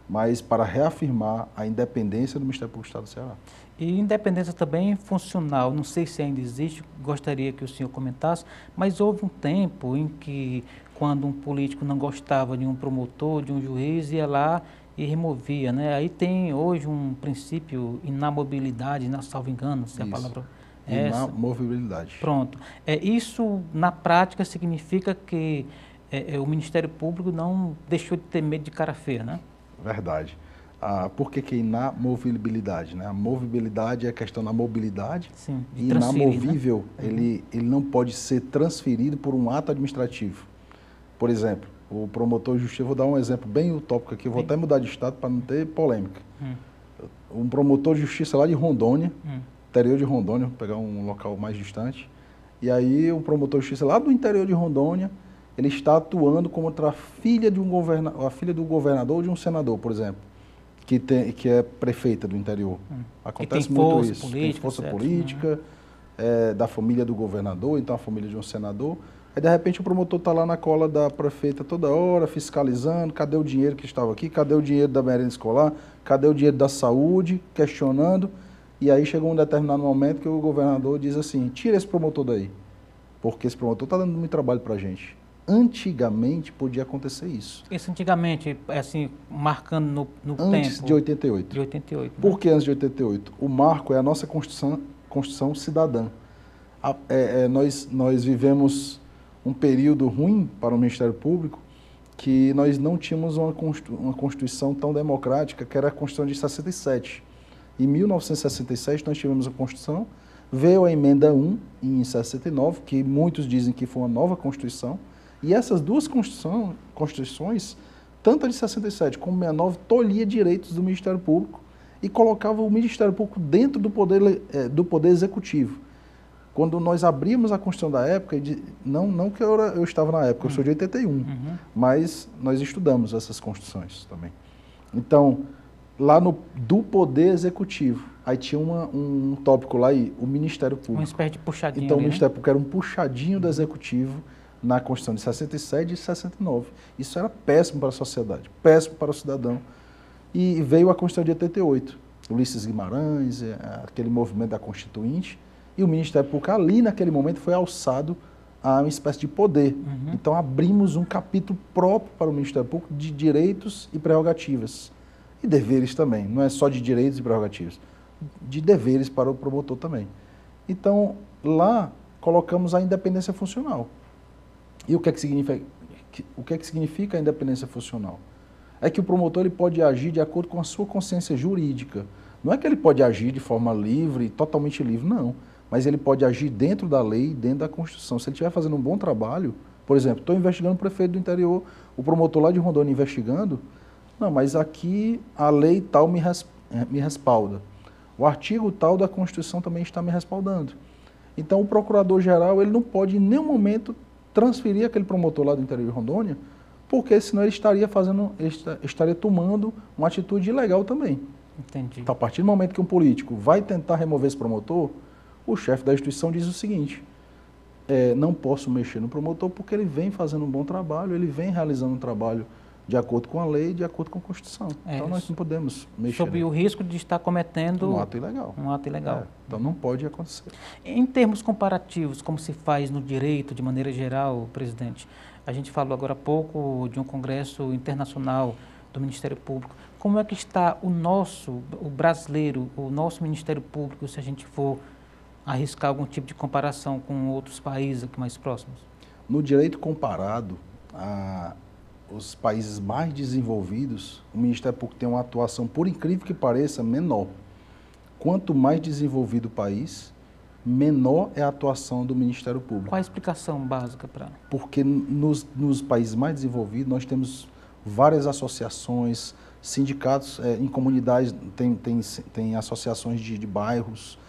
mas para reafirmar a independência do Ministério Público do Estado do Ceará. E independência também funcional, não sei se ainda existe, gostaria que o senhor comentasse, mas houve um tempo em que, quando um político não gostava de um promotor, de um juiz, ia lá e removia, né? Aí tem hoje um princípio inamobilidade, salvo engano, se a palavra E na movibilidade. Pronto. Isso, na prática, significa que o Ministério Público não deixou de ter medo de cara feia, né? Verdade. Por que na movibilidade? Né? A movibilidade é a questão da mobilidade. Sim, e inamovível, né? ele não pode ser transferido por um ato administrativo. Por exemplo, o promotor de justiça, vou dar um exemplo bem utópico aqui, eu vou até mudar de estado para não ter polêmica. Um promotor de justiça lá de Rondônia, interior de Rondônia, vou pegar um local mais distante, e aí o promotor de justiça lá do interior de Rondônia, ele está atuando contra a filha do governador ou de um senador, por exemplo, que é prefeita do interior. Acontece muito isso. Tem força política, da família do governador, então a família de um senador. Aí, de repente, o promotor está lá na cola da prefeita toda hora, fiscalizando, cadê o dinheiro que estava aqui, cadê o dinheiro da merenda escolar, cadê o dinheiro da saúde, questionando. E aí chegou um determinado momento que o governador diz assim, tira esse promotor daí, porque esse promotor está dando muito trabalho para a gente. Antigamente podia acontecer isso. Isso antigamente, assim, marcando no tempo? Antes de 88. De 88. Né? Por que antes de 88? O marco é a nossa Constituição cidadã. Nós vivemos um período ruim para o Ministério Público, que nós não tínhamos uma Constituição tão democrática, que era a Constituição de 67. Em 1967 nós tivemos a Constituição, veio a emenda 1 em 69, que muitos dizem que foi uma nova Constituição, e essas duas Constituições, tanto a de 67 como a 69, tolhia direitos do Ministério Público e colocava o Ministério Público dentro do poder executivo. Quando nós abrimos a Constituição da época, não que eu estava na época, eu sou de 81, mas nós estudamos essas Constituições também. Então, lá do Poder Executivo, aí tinha um tópico lá, o Ministério Público. Uma espécie de puxadinho. Então, ali, o Ministério Público era um puxadinho do Executivo na Constituição de 67 e 69. Isso era péssimo para a sociedade, péssimo para o cidadão. E veio a Constituição de 88. Ulisses Guimarães, aquele movimento da Constituinte, e o Ministério Público ali, naquele momento, foi alçado a uma espécie de poder. Então, abrimos um capítulo próprio para o Ministério Público de direitos e prerrogativas. E deveres também, não é só de direitos e prerrogativas, de deveres para o promotor também. Então, lá, colocamos a independência funcional. E o que é que significa a independência funcional? É que o promotor ele pode agir de acordo com a sua consciência jurídica. Não é que ele pode agir de forma livre, totalmente livre, não. Mas ele pode agir dentro da lei, dentro da Constituição. Se ele estiver fazendo um bom trabalho, por exemplo, estou investigando o prefeito do interior, o promotor lá de Rondônia investigando, não, mas aqui a lei tal me respalda. O artigo tal da Constituição também está me respaldando. Então, o procurador-geral ele não pode em nenhum momento transferir aquele promotor lá do interior de Rondônia, porque senão ele estaria tomando uma atitude ilegal também. Entendi. Então, a partir do momento que um político vai tentar remover esse promotor, o chefe da instituição diz o seguinte, não posso mexer no promotor porque ele vem fazendo um bom trabalho, ele vem realizando um trabalho de acordo com a lei, de acordo com a Constituição. Então, nós não podemos mexer. Sob o risco de estar cometendo um ato ilegal. Um ato ilegal. Então, não pode acontecer. Em termos comparativos, como se faz no direito, de maneira geral, presidente, a gente falou agora há pouco de um congresso internacional do Ministério Público. Como é que está o brasileiro, o nosso Ministério Público, se a gente for arriscar algum tipo de comparação com outros países aqui mais próximos? No direito comparado os países mais desenvolvidos, o Ministério Público tem uma atuação, por incrível que pareça, menor. Quanto mais desenvolvido o país, menor é a atuação do Ministério Público. Qual a explicação básica para? Porque nos países mais desenvolvidos nós temos várias associações, sindicatos, em comunidades, tem associações de bairros,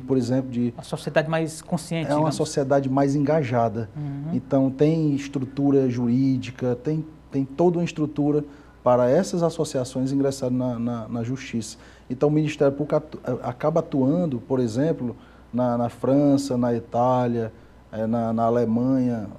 por exemplo, a sociedade mais consciente. É uma sociedade mais engajada. Então, tem estrutura jurídica, tem toda uma estrutura para essas associações ingressarem na justiça. Então, o Ministério Público acaba atuando, por exemplo, na França, na Itália, na Alemanha,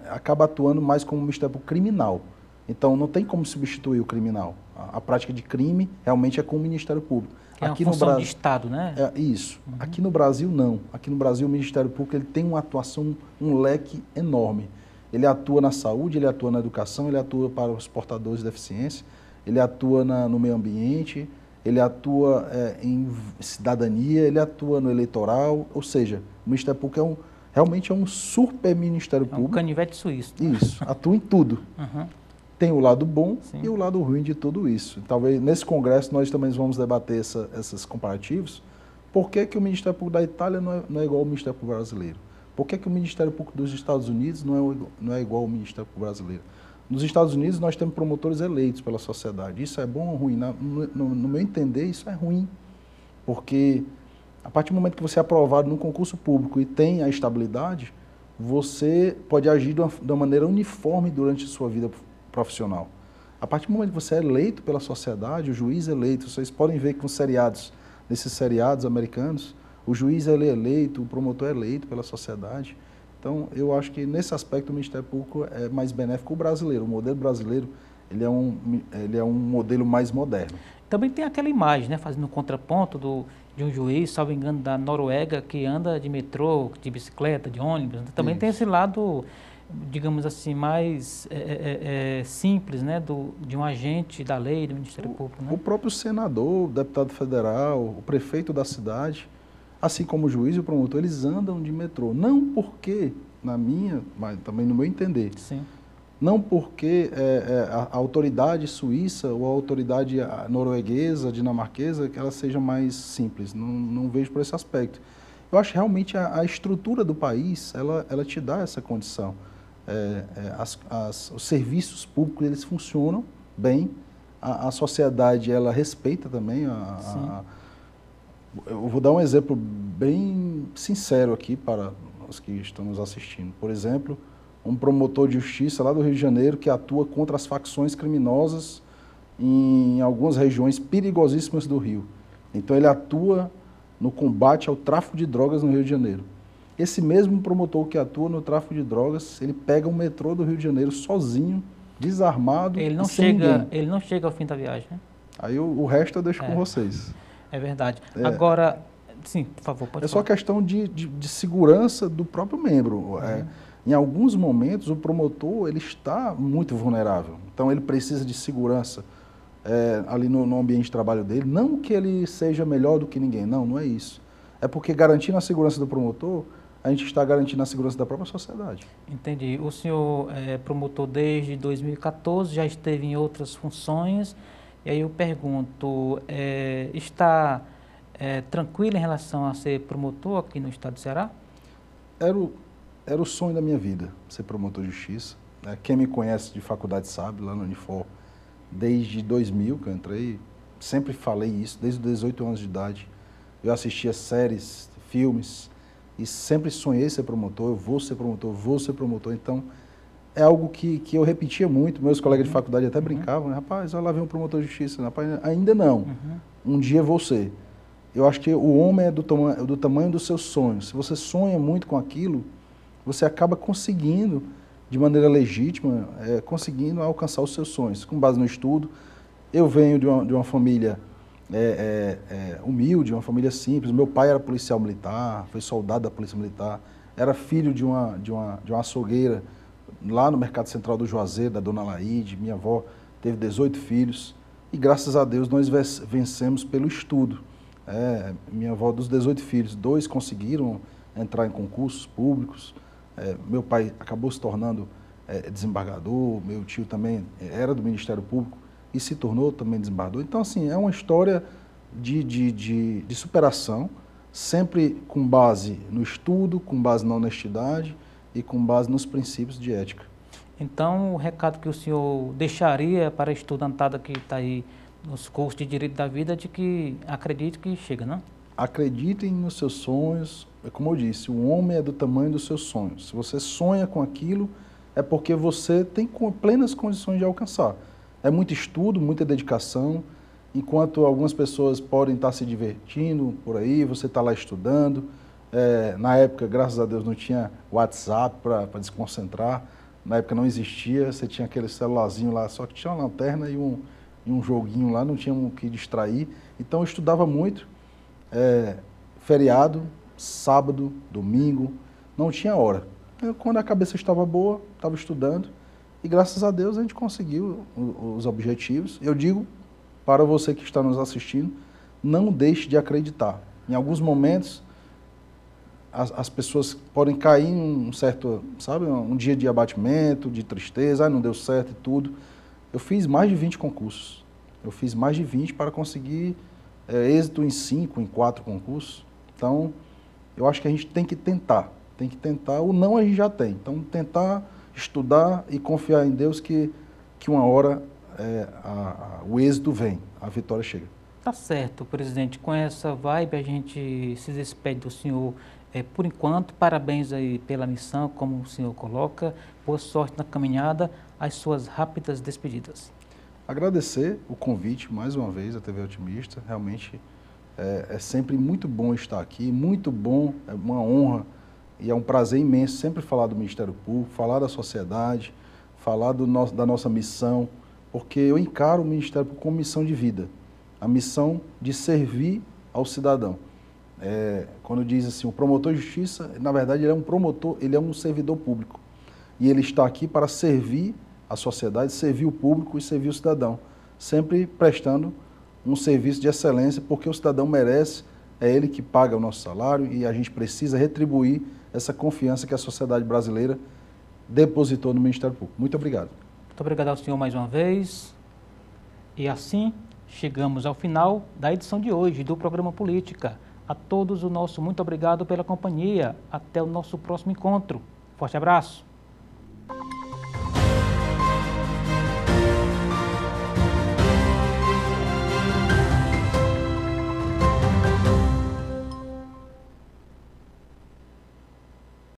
acaba atuando mais como Ministério Público criminal. Então, não tem como substituir o criminal. A prática de crime realmente é com o Ministério Público. Que é uma função de Estado, né? Isso. Aqui no Brasil, não. Aqui no Brasil, o Ministério Público ele tem uma atuação, um leque enorme. Ele atua na saúde, ele atua na educação, ele atua para os portadores de deficiência, ele atua no meio ambiente, ele atua em cidadania, ele atua no eleitoral, ou seja, o Ministério Público realmente é um super Ministério Público. Um canivete suíço. Isso, atua em tudo. Uhum. Tem o lado bom Sim. e o lado ruim de tudo isso. Talvez nesse congresso nós também vamos debater esses comparativos. Por que o Ministério Público da Itália não é igual ao Ministério Público brasileiro? Por que o Ministério Público dos Estados Unidos não é igual ao Ministério Público brasileiro? Nos Estados Unidos nós temos promotores eleitos pela sociedade. Isso é bom ou ruim? No meu entender, isso é ruim. Porque a partir do momento que você é aprovado num concurso público e tem a estabilidade, você pode agir de uma maneira uniforme durante a sua vida profissional. A partir do momento que você é eleito pela sociedade, o juiz é eleito, vocês podem ver que nesses seriados americanos, o juiz é eleito, o promotor é eleito pela sociedade. Então, eu acho que nesse aspecto o Ministério Público é mais benéfico que o brasileiro. O modelo brasileiro, ele é um modelo mais moderno. Também tem aquela imagem, né, fazendo um contraponto de um juiz, salvo engano, da Noruega, que anda de metrô, de bicicleta, de ônibus. Também tem esse lado, digamos assim, mais simples, né, de um agente da lei, do Ministério Público. Né? O próprio senador, o deputado federal, o prefeito da cidade, assim como o juiz e o promotor, eles andam de metrô. Não porque, mas também no meu entender, Sim. não porque a autoridade suíça ou a autoridade norueguesa, dinamarquesa, que ela seja mais simples. Não vejo por esse aspecto. Eu acho realmente a estrutura do país, ela te dá essa condição. Os serviços públicos, eles funcionam bem, a sociedade, ela respeita também. Eu vou dar um exemplo bem sincero aqui para os que estão nos assistindo. Por exemplo, um promotor de justiça lá do Rio de Janeiro que atua contra as facções criminosas em algumas regiões perigosíssimas do Rio. Então ele atua no combate ao tráfico de drogas no Rio de Janeiro. Esse mesmo promotor que atua no tráfico de drogas, ele pega o metrô do Rio de Janeiro sozinho, desarmado, Ele não chega ao fim da viagem, né? Aí o resto eu deixo com vocês. É verdade. Agora, sim, por favor, pode falar. Só questão de segurança do próprio membro. Em alguns momentos, o promotor ele está muito vulnerável. Então, ele precisa de segurança ali no ambiente de trabalho dele. Não que ele seja melhor do que ninguém. Não é isso. É porque garantindo a segurança do promotor, a gente está garantindo a segurança da própria sociedade. Entendi. O senhor é promotor desde 2014, já esteve em outras funções. E aí eu pergunto, está tranquilo em relação a ser promotor aqui no estado do Ceará? Era o sonho da minha vida, ser promotor de justiça. Quem me conhece de faculdade sabe, lá no Unifor, desde 2000 que eu entrei, sempre falei isso, desde os 18 anos de idade. Eu assistia séries, filmes, e sempre sonhei ser promotor, eu vou ser promotor, vou ser promotor. Então, é algo que eu repetia muito, meus colegas de faculdade até brincavam, né? Rapaz, olha lá vem um promotor de justiça. Rapaz, ainda não, um dia vou ser. Eu acho que o homem é do tamanho dos seus sonhos. Se você sonha muito com aquilo, você acaba conseguindo, de maneira legítima, conseguindo alcançar os seus sonhos, com base no estudo. Eu venho de uma família humilde, uma família simples. Meu pai era policial militar, foi soldado da Polícia Militar, era filho de uma açougueira lá no Mercado Central do Juazeiro, da Dona Laide. Minha avó teve 18 filhos e, graças a Deus, nós vencemos pelo estudo. Minha avó, dos 18 filhos, 2 conseguiram entrar em concursos públicos. Meu pai acabou se tornando desembargador, meu tio também era do Ministério Público e se tornou também desembargador. Então, assim, é uma história de superação, sempre com base no estudo, com base na honestidade e com base nos princípios de ética. Então, o recado que o senhor deixaria para a estudantada que está aí nos cursos de Direito da Vida é de que acredite que chega, não? Acreditem nos seus sonhos. Como eu disse, o homem é do tamanho dos seus sonhos. Se você sonha com aquilo, é porque você tem plenas condições de alcançar. É muito estudo, muita dedicação. Enquanto algumas pessoas podem estar se divertindo por aí, você está lá estudando. Na época, graças a Deus, não tinha WhatsApp para desconcentrar. Na época não existia, você tinha aquele celularzinho lá, só que tinha uma lanterna e um joguinho lá, não tinha o que distrair. Então eu estudava muito, feriado, sábado, domingo, não tinha hora. Quando a cabeça estava boa, estava estudando, e graças a Deus a gente conseguiu os objetivos. Eu digo para você que está nos assistindo, não deixe de acreditar. Em alguns momentos, as pessoas podem cair em um certo, sabe, um dia de abatimento, de tristeza, não deu certo e tudo. Eu fiz mais de 20 concursos. Eu fiz mais de 20 para conseguir êxito em 5, em 4 concursos. Então, eu acho que a gente tem que tentar. Tem que tentar. O não a gente já tem. Então, tentar, estudar e confiar em Deus que uma hora o êxito vem, a vitória chega. Tá certo, presidente. Com essa vibe, a gente se despede do senhor por enquanto. Parabéns aí pela missão, como o senhor coloca. Boa sorte na caminhada. As suas rápidas despedidas. Agradecer o convite mais uma vez à TV Otimista. Realmente é sempre muito bom estar aqui, muito bom, é uma honra e é um prazer imenso sempre falar do Ministério Público, falar da sociedade, falar da nossa missão, porque eu encaro o Ministério Público como missão de vida, a missão de servir ao cidadão. Quando diz assim, o promotor de justiça, na verdade ele é um promotor, ele é um servidor público e ele está aqui para servir a sociedade, servir o público e servir o cidadão, sempre prestando um serviço de excelência, porque o cidadão merece, é ele que paga o nosso salário e a gente precisa retribuir essa confiança que a sociedade brasileira depositou no Ministério Público. Muito obrigado. Muito obrigado ao senhor mais uma vez. E assim, chegamos ao final da edição de hoje do programa Política. A todos o nosso muito obrigado pela companhia. Até o nosso próximo encontro. Forte abraço.